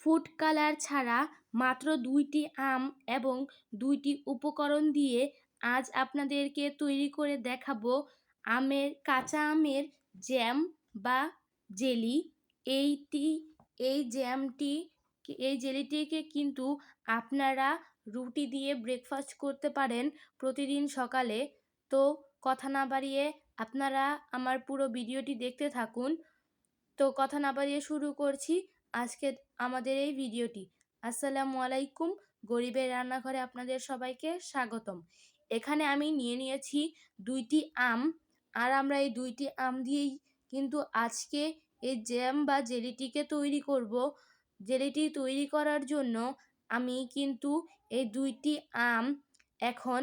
Food colour ছাড়া মাত্র 2টি আম এবং 2টি উপকরণ দিয়ে আজ আপনাদেরকে তৈরি করে দেখাবো কাঁচা আমের জ্যাম বা জেলি। এই জেলিটিকে কিন্তু আপনারা রুটি দিয়ে ব্রেকফাস্ট করতে পারেন প্রতিদিন সকালে। তো কথা না বাড়িয়ে আপনারা আমার পুরো ভিডিওটি দেখতে থাকুন। তো কথা না বাড়িয়ে শুরু করছি আজকে আমাদের এই ভিডিওটি। আসসালামু আলাইকুম, গরিবের রান্নাঘরে আপনাদের সবাইকে স্বাগতম। এখানে আমি নিয়েছি 2টি আম, আর আমরা এই 2টি আম দিয়েই কিন্তু আজকে এই জ্যাম বা জেলিটিকে তৈরি করব। জেলিটি তৈরি করার জন্য আমি কিন্তু এই 2টি আম এখন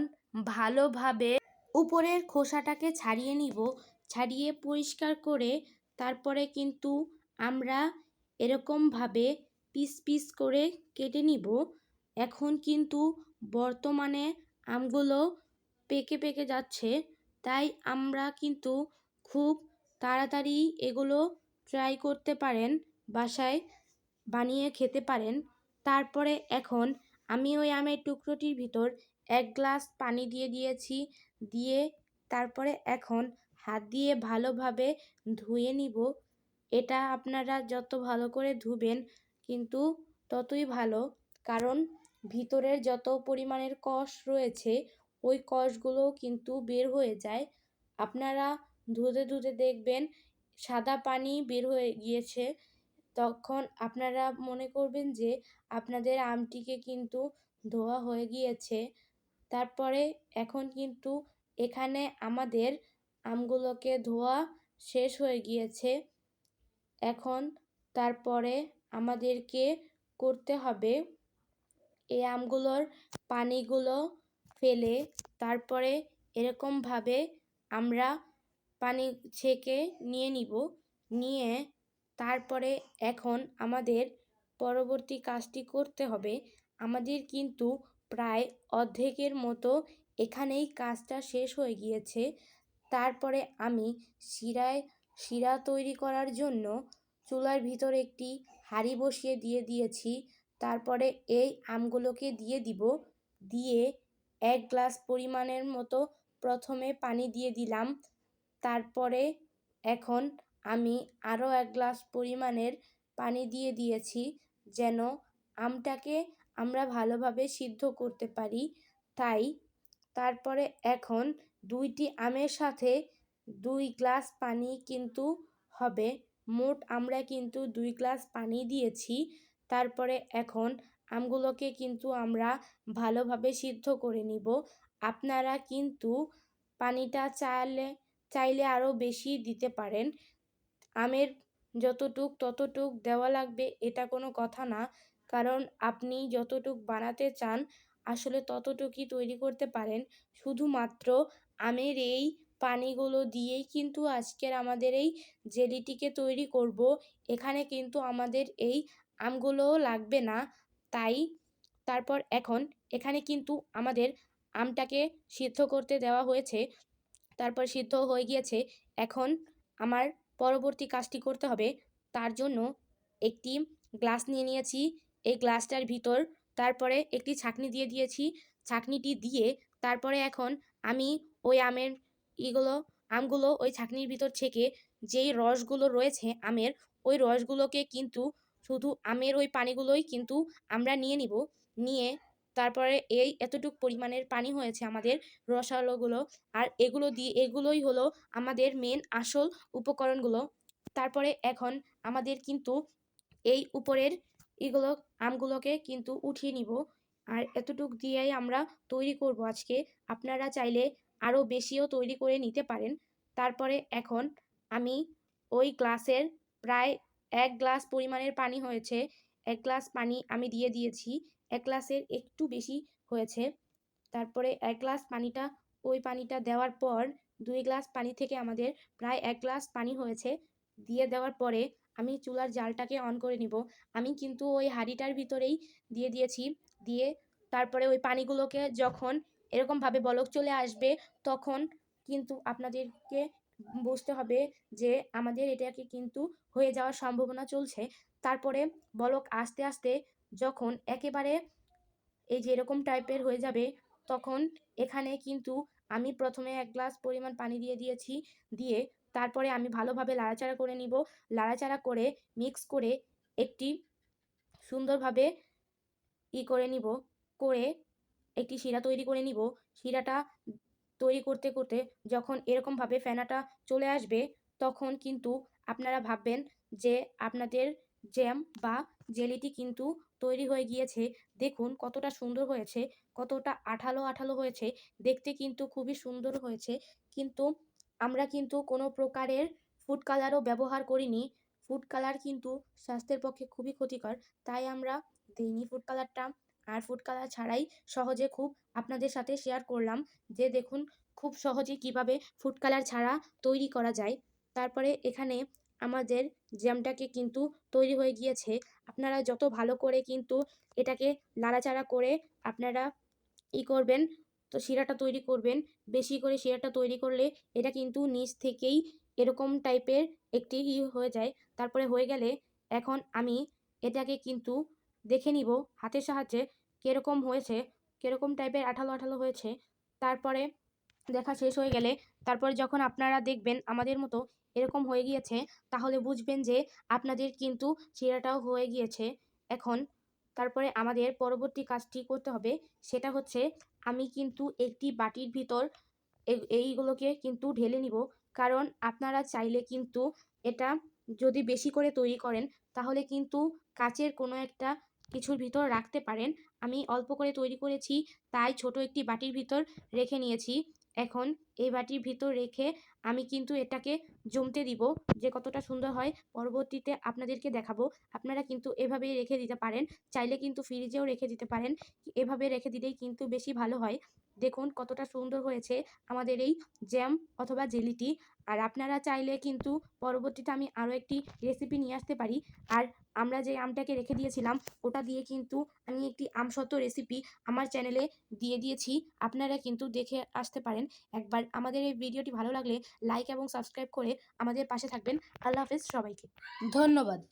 ভালোভাবে উপরের খোসাটাকে ছাড়িয়ে নিব। ছাড়িয়ে পরিষ্কার করে তারপরে কিন্তু আমরা এরকমভাবে পিস পিস করে কেটে নিব। এখন কিন্তু বর্তমানে আমগুলো পেকে পেকে যাচ্ছে, তাই আমরা কিন্তু খুব তাড়াতাড়ি এগুলো ট্রাই করতে পারেন, বাসায় বানিয়ে খেতে পারেন। তারপরে এখন আমি ওই আমের টুকরোটির ভিতর 1 গ্লাস পানি দিয়ে দিয়েছি। দিয়ে তারপরে এখন হাত দিয়ে ভালোভাবে ধুয়ে নিব। এটা আপনারা যত ভালো করে ধুবেন কিন্তু ততই ভালো, কারণ ভিতরের যত পরিমাণের কষ রয়েছে ওই কষগুলোও কিন্তু বের হয়ে যায়। আপনারা ধুতে ধুতে দেখবেন সাদা পানি বের হয়ে গিয়েছে, তখন আপনারা মনে করবেন যে আপনাদের আমটিকে কিন্তু ধোয়া হয়ে গিয়েছে। তারপরে এখন কিন্তু এখানে আমাদের আমগুলোকে ধোয়া শেষ হয়ে গিয়েছে। এখন তারপরে আমাদেরকে করতে হবে এই আমগুলোর পানিগুলো ফেলে তারপরে এরকমভাবে আমরা পানি ছেঁকে নিয়ে নিব। নিয়ে তারপরে এখন আমাদের পরবর্তী কাজটি করতে হবে। আমাদের কিন্তু প্রায় অর্ধেকের মতো এখানেই কাজটা শেষ হয়ে গিয়েছে। তারপরে আমি শিরা তৈরি করার জন্য চুলার ভিতর একটি হাঁড়ি বসিয়ে দিয়েছি। তারপরে এই আমগুলোকে দিয়ে দিব। দিয়ে 1 গ্লাস পরিমাণের মতো প্রথমে পানি দিয়ে দিলাম। তারপরে এখন আমি আরও 1 গ্লাস পরিমাণের পানি দিয়ে দিয়েছি, যেন আমটাকে আমরা ভালোভাবে সিদ্ধ করতে পারি। তাই তারপরে এখন 2টি আমের সাথে 2 গ্লাস পানি কিন্তু হবে। মোট আমরা কিন্তু 2 গ্লাস পানি দিয়েছি। তারপরে এখন আমগুলোকে কিন্তু আমরা ভালোভাবে সিদ্ধ করে নিব। আপনারা কিন্তু পানিটা চাইলে আরও বেশি দিতে পারেন। আমের ততটুক দেওয়া লাগবে এটা কোনো কথা না, কারণ আপনি যতটুক বানাতে চান আসলে ততটুকুই তৈরি করতে পারেন। শুধুমাত্র আমের এই পানিগুলো দিয়েই কিন্তু আজকের আমাদের এই জেলিটিকে তৈরি করব। এখানে কিন্তু আমাদের এই আমগুলোও লাগবে না। তাই তারপর এখন এখানে কিন্তু আমাদের আমটাকে সিদ্ধ করতে দেওয়া হয়েছে, তারপর সিদ্ধ হয়ে গিয়েছে। এখন আমার পরবর্তী কাজটি করতে হবে। তার জন্য একটি গ্লাস নিয়ে নিয়েছি। এই গ্লাসটার ভিতর তারপরে একটি ছাঁকনি দিয়ে দিয়েছি। ছাঁকনিটি দিয়ে তারপরে এখন আমি ওই আমগুলো ওই ছাঁকনির ভিতর ছেঁকে যেই রসগুলো রয়েছে আমের, ওই রসগুলোকে কিন্তু শুধু আমের ওই পানিগুলোই কিন্তু আমরা নিয়ে নিব। নিয়ে তারপরে এতটুক পরিমাণের পানি হয়েছে আমাদের রসালোগুলো, আর এগুলোই হলো আমাদের মেন আসল উপকরণগুলো। তারপরে এখন আমাদের কিন্তু এই উপরের আমগুলোকে কিন্তু উঠিয়ে নিব। আর এতটুক দিয়েই আমরা তৈরি করব আজকে। আপনারা চাইলে আরও বেশিও তৈরি করে নিতে পারেন। তারপরে এখন আমি ওই গ্লাসের প্রায় 1 গ্লাস পরিমাণের পানি হয়েছে, 1 গ্লাস পানি আমি দিয়ে দিয়েছি। 1 গ্লাসের একটু বেশি হয়েছে। তারপরে 1 গ্লাস ওই পানিটা দেওয়ার পর 2 গ্লাস পানি থেকে আমাদের প্রায় 1 গ্লাস পানি হয়েছে। দিয়ে দেওয়ার পরে আমি চুলার জালটাকে অন করে নিব। আমি কিন্তু ওই হাঁড়িটার ভিতরেই দিয়ে দিয়েছি। দিয়ে তারপরে ওই পানিগুলোকে যখন এরকমভাবে বলক চলে আসবে তখন কিন্তু আপনাদেরকে বুঝতে হবে যে আমাদের এটাকে কিন্তু হয়ে যাওয়ার সম্ভাবনা চলছে। তারপরে বলক আস্তে আস্তে যখন একেবারে এই যে এরকম টাইপের হয়ে যাবে, তখন এখানে কিন্তু আমি প্রথমে 1 গ্লাস পরিমাণ পানি দিয়ে দিয়েছি। দিয়ে তারপরে আমি ভালোভাবে লাড়াচাড়া করে নিব। লাড়াচাড়া করে মিক্স করে একটি সুন্দরভাবে করে নিব, করে একটি শিরা তৈরি করে নিব। শিরাটা তৈরি করতে করতে যখন এরকমভাবে ফেনাটা চলে আসবে, তখন কিন্তু আপনারা ভাববেন যে আপনাদের জ্যাম বা জেলিটি কিন্তু তৈরি হয়ে গিয়েছে। দেখুন কতটা সুন্দর হয়েছে, কতটা আঠালো আঠালো হয়েছে, দেখতে কিন্তু খুবই সুন্দর হয়েছে। কিন্তু আমরা কিন্তু কোনো প্রকারের ফুড কালারও ব্যবহার করিনি। ফুড কালার কিন্তু স্বাস্থ্যের পক্ষে খুবই ক্ষতিকর, তাই আমরা দিইনি ফুড কালারটা। আর ফুড কালার ছাড়াই সহজে খুব আপনাদের সাথে শেয়ার করলাম যে দেখুন খুব সহজে কিভাবে ফুড কালার ছাড়া তৈরি করা যায়। তারপরে এখানে আমাদের জ্যামটাকে কিন্তু তৈরি হয়ে গিয়েছে। আপনারা যত ভালো করে কিন্তু এটাকে নাড়াচাড়া করে আপনারা করবেন, তো শিরাটা তৈরি করবেন। বেশি করে শিরাটা তৈরি করলে এটা কিন্তু নিচ থেকেই এরকম টাইপের একটি হয়ে যায়। তারপরে হয়ে গেলে এখন আমি এটাকে কিন্তু দেখে নিব হাতের সাহায্যে কিরকম হয়েছে, কিরকম টাইপের আঠালো আঠালো হয়েছে। তারপরে দেখা শেষ হয়ে গেলে, তারপরে যখন আপনারা দেখবেন আমাদের মতো এরকম হয়ে গিয়েছে, তাহলে বুঝবেন যে আপনাদের কিন্তু শিরাটাও হয়ে গিয়েছে। এখন তারপরে আমাদের পরবর্তী কাজটি করতে হবে, সেটা হচ্ছে আমি কিন্তু একটি বাটির ভিতর এইগুলোকে কিন্তু ঢেলে নিব। কারণ আপনারা চাইলে কিন্তু এটা যদি বেশি করে তৈরি করেন, তাহলে কিন্তু কাচের কোনো একটা কিছুর ভিতর রাখতে পারেন। আমি অল্প করে তৈরি করেছি, তাই ছোট একটি বাটির ভিতর রেখে নিয়েছি। এখন এই বাটির ভিতর রেখে আমি কিন্তু এটাকে জমতে দিব, যে কতটা সুন্দর হয় পরবর্তীতে আপনাদেরকে দেখাবো। আপনারা কিন্তু এভাবেই রেখে দিতে পারেন, চাইলে কিন্তু ফ্রিজেও রেখে দিতে পারেন। এভাবে রেখে দিলেই কিন্তু বেশি ভালো হয়। দেখুন কতটা সুন্দর হয়েছে আমাদের এই জ্যাম অথবা জেলিটি। আর আপনারা চাইলে কিন্তু পরবর্তীতে আমি আরও একটি রেসিপি নিয়ে আসতে পারি। আর আমরা যে আমটাকে রেখে দিয়েছিলাম, ওটা দিয়ে কিন্তু আমি একটি আমসত্ত্ব রেসিপি আমার চ্যানেলে দিয়ে দিয়েছি। আপনারা কিন্তু দেখে আসতে পারেন একবার। আমাদের এই ভিডিওটি ভালো লাগলে লাইক এবং সাবস্ক্রাইব করে আমাদের পাশে থাকবেন। আল্লাহ হাফেজ সবাইকে। ধন্যবাদ।